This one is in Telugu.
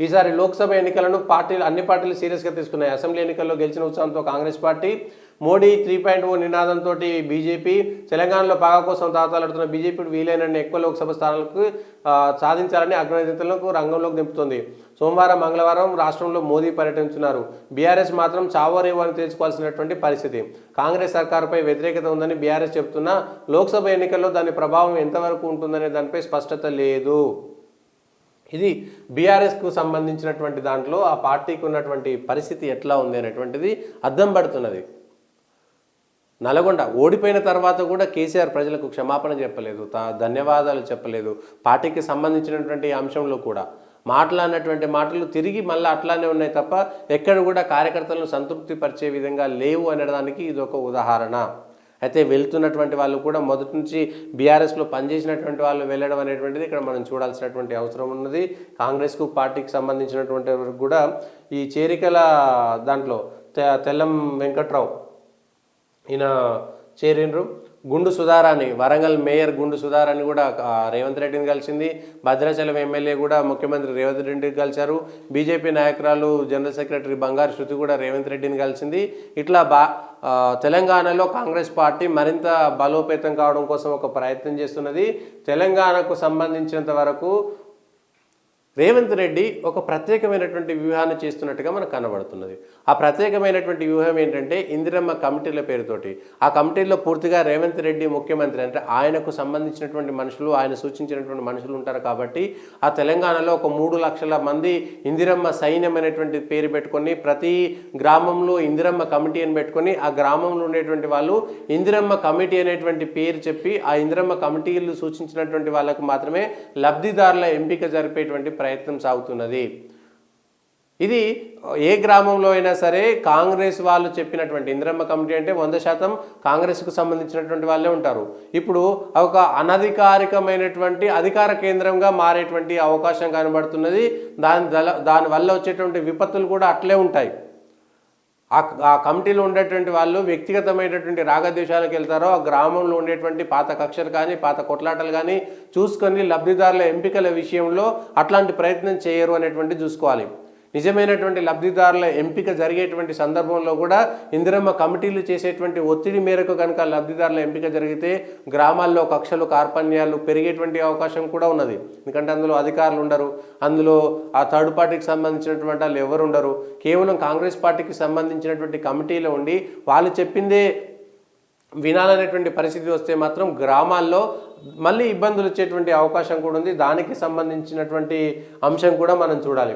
ఈసారి లోక్సభ ఎన్నికలను అన్ని పార్టీలు సీరియస్గా తీసుకున్నాయి. అసెంబ్లీ ఎన్నికల్లో గెలిచిన ఉత్సాహంతో కాంగ్రెస్ పార్టీ, మోడీ 3.0 నినాదంతో బీజేపీ, తెలంగాణలో పాగా కోసం తాతాలాడుతున్న బీజేపీ వీలైనన్ని ఎక్కువ లోక్సభ స్థానాలకు సాధించాలని అగ్రనేతలకు రంగంలోకి దింపుతోంది. సోమవారం, మంగళవారం రాష్ట్రంలో మోదీ పర్యటించున్నారు. బీఆర్ఎస్ మాత్రం చావోరేవో అని తెలుసుకోవాల్సినటువంటి పరిస్థితి. కాంగ్రెస్ సర్కారుపై వ్యతిరేకత ఉందని బీఆర్ఎస్ చెబుతున్నా లోక్సభ ఎన్నికల్లో దాని ప్రభావం ఎంతవరకు ఉంటుందనే దానిపై స్పష్టత లేదు. ఇది బీఆర్ఎస్కు సంబంధించినటువంటి దాంట్లో ఆ పార్టీకి ఉన్నటువంటి పరిస్థితి ఎట్లా ఉంది అనేటువంటిది అర్థం పడుతున్నది. నల్గొండ ఓడిపోయిన తర్వాత కూడా కేసీఆర్ ప్రజలకు క్షమాపణ చెప్పలేదు, ధన్యవాదాలు చెప్పలేదు. పార్టీకి సంబంధించినటువంటి అంశంలో కూడా మాట్లాడినటువంటి మాటలు తిరిగి మళ్ళీ అట్లానే ఉన్నాయి తప్ప ఎక్కడ కూడా కార్యకర్తలను సంతృప్తి పరిచే విధంగా లేవు అనేదానికి ఇది ఒక ఉదాహరణ. అయితే వెళ్తున్నటువంటి వాళ్ళు కూడా మొదటి నుంచి బీఆర్ఎస్లో పనిచేసినటువంటి వాళ్ళు వెళ్ళడం అనేటువంటిది ఇక్కడ మనం చూడాల్సినటువంటి అవసరం ఉన్నది. కాంగ్రెస్కు పార్టీకి సంబంధించినటువంటి వరకు కూడా ఈ చేరికల దాంట్లో తెల్లం వెంకట్రావు ఈయన చేరినరు. గుండు సుధారాణి, వరంగల్ మేయర్ గుండు సుధారాణి కూడా రేవంత్ రెడ్డిని కలిసింది. భద్రాచలం ఎమ్మెల్యే కూడా ముఖ్యమంత్రి రేవంత్ రెడ్డిని కలిశారు. బీజేపీ నాయకురాలు జనరల్ సెక్రటరీ బంగారు శృతి కూడా రేవంత్ రెడ్డిని కలిసింది. ఇట్లా తెలంగాణలో కాంగ్రెస్ పార్టీ మరింత బలోపేతం కావడం కోసం ఒక ప్రయత్నం చేస్తున్నది. తెలంగాణకు సంబంధించినంత వరకు రేవంత్ రెడ్డి ఒక ప్రత్యేకమైనటువంటి వ్యూహాన్ని చేస్తున్నట్టుగా మనకు కనబడుతున్నది. ఆ ప్రత్యేకమైనటువంటి వ్యూహం ఏంటంటే ఇందిరమ్మ కమిటీల పేరుతోటి. ఆ కమిటీల్లో పూర్తిగా రేవంత్ రెడ్డి ముఖ్యమంత్రి అంటే ఆయనకు సంబంధించినటువంటి మనుషులు, ఆయన సూచించినటువంటి మనుషులు ఉంటారు. కాబట్టి ఆ తెలంగాణలో ఒక 3 లక్షల మంది ఇందిరమ్మ సైన్యం అనేటువంటి పేరు పెట్టుకొని ప్రతి గ్రామంలో ఇందిరమ్మ కమిటీ అని పెట్టుకొని ఆ గ్రామంలో ఉండేటువంటి వాళ్ళు ఇందిరమ్మ కమిటీ అనేటువంటి పేరు చెప్పి ఆ ఇందిరమ్మ కమిటీలు సూచించినటువంటి వాళ్ళకు మాత్రమే లబ్ధిదారుల ఎంపిక జరిపేటువంటి ప్రయత్నం సాగుతున్నది. ఇది ఏ గ్రామంలో అయినా సరే కాంగ్రెస్ వాళ్ళు చెప్పినటువంటి ఇందిరమ్మ కమిటీ అంటే 100% కాంగ్రెస్కు సంబంధించినటువంటి వాళ్ళే ఉంటారు. ఇప్పుడు ఒక అనధికారికమైనటువంటి అధికార కేంద్రంగా మారేటువంటి అవకాశం కనబడుతున్నది. దానివల్ల వచ్చేటువంటి విపత్తులు కూడా అట్లే ఉంటాయి. ఆ కమిటీలో ఉండేటువంటి వాళ్ళు వ్యక్తిగతమైనటువంటి రాగద్వేషాలకు వెళ్తారో ఆ గ్రామంలో ఉండేటువంటి పాత కక్షలు కానీ పాత కొట్లాటలు కానీ చూసుకొని లబ్ధిదారుల ఎంపికల విషయంలో అట్లాంటి ప్రయత్నం చేయరు అనేటువంటి చూసుకోవాలి. నిజమైనటువంటి లబ్ధిదారుల ఎంపిక జరిగేటువంటి సందర్భంలో కూడా ఇందిరమ్మ కమిటీలు చేసేటువంటి ఒత్తిడి మేరకు కనుక లబ్ధిదారుల ఎంపిక జరిగితే గ్రామాల్లో కక్షలు కార్పణ్యాలు పెరిగేటువంటి అవకాశం కూడా ఉన్నది. ఎందుకంటే అందులో అధికారులు ఉండరు, అందులో ఆ థర్డ్ పార్టీకి సంబంధించినటువంటి వాళ్ళు ఎవరు ఉండరు. కేవలం కాంగ్రెస్ పార్టీకి సంబంధించినటువంటి కమిటీలో ఉండి వాళ్ళు చెప్పిందే వినాలనేటువంటి పరిస్థితి వస్తే మాత్రం గ్రామాల్లో మళ్ళీ ఇబ్బందులు వచ్చేటువంటి అవకాశం కూడా ఉంది. దానికి సంబంధించినటువంటి అంశం కూడా మనం చూడాలి.